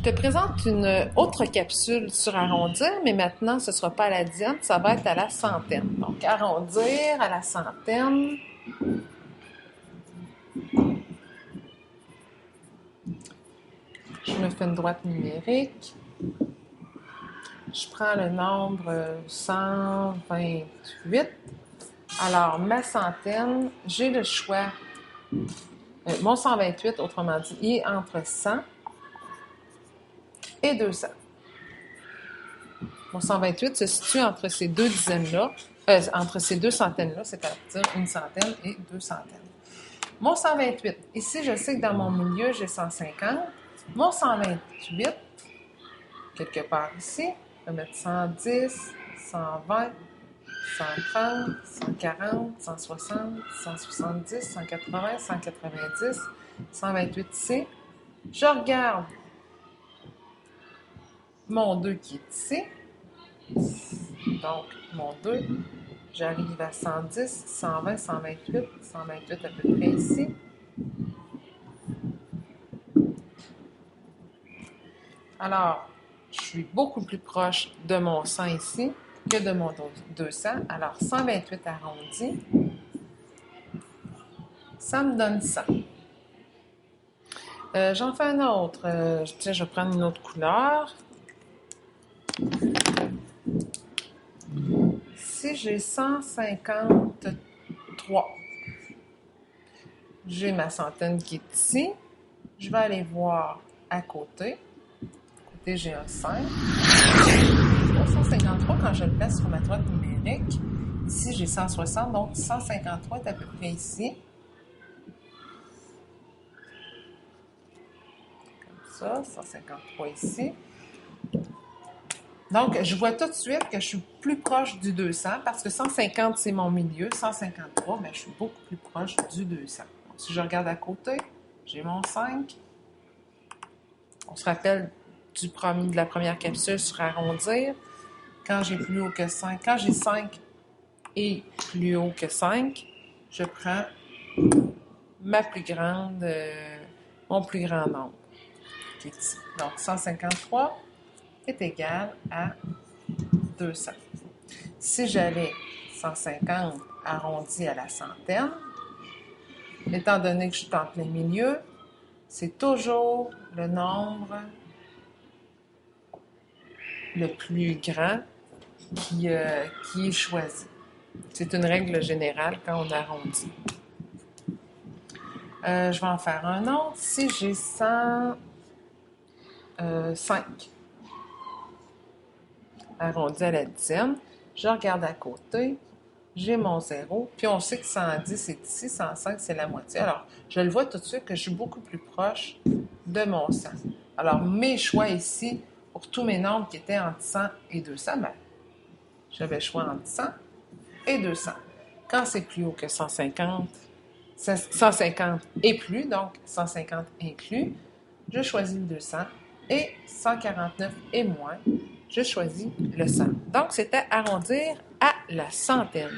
Je te présente une autre capsule sur arrondir, mais maintenant, ce ne sera pas à la dizaine, ça va être à la centaine. Donc, arrondir à la centaine. Je me fais une droite numérique. Je prends le nombre 128. Alors, ma centaine, j'ai le choix. Mon 128, autrement dit, il est entre 100 et 200. Mon 128 se situe entre ces deux dizaines-là, entre ces deux centaines-là, c'est-à-dire une centaine et deux centaines. Mon 128, ici, je sais que dans mon milieu, j'ai 150. Mon 128, quelque part ici, je vais mettre 110, 120, 130, 140, 160, 170, 180, 190, 128 ici. Je regarde mon 2 qui est ici. Donc, mon 2, j'arrive à 110, 120, 128, 128 à peu près ici. Alors, je suis beaucoup plus proche de mon 100 ici que de mon 200. Alors, 128 arrondi, ça me donne 100. J'en fais un autre. Je vais prendre une autre couleur. Ici, j'ai 153. J'ai ma centaine qui est ici. Je vais aller voir à côté. À côté, j'ai un 5. 153, quand je le place sur ma droite numérique, ici, j'ai 160, donc 153 est à peu près ici. Comme ça, 153 ici. Donc, je vois tout de suite que je suis plus proche du 200 parce que 150, c'est mon milieu. 153, mais je suis beaucoup plus proche du 200. Donc, si je regarde à côté, j'ai mon 5. On se rappelle de la première capsule sur arrondir. Quand j'ai plus haut que 5, quand j'ai 5 et plus haut que 5, je prends mon plus grand nombre qui est ici. Donc, 153 est égal à 200. Si j'avais 150 arrondi à la centaine, étant donné que je suis en plein milieu, c'est toujours le nombre le plus grand qui est choisi. C'est une règle générale quand on arrondit. Je vais en faire un autre. Si j'ai 105 arrondi à la dizaine, je regarde à côté, j'ai mon 0, puis on sait que 110 c'est ici, 105 c'est la moitié. Alors, je le vois tout de suite que je suis beaucoup plus proche de mon 100. Alors, mes choix ici, pour tous mes nombres qui étaient entre 100 et 200, ben, j'avais le choix entre 100 et 200. Quand c'est plus haut que 150 et plus, donc 150 inclus, je choisis le 200 et 149 et moins, je choisis le 100. Donc, c'était arrondir à la centaine.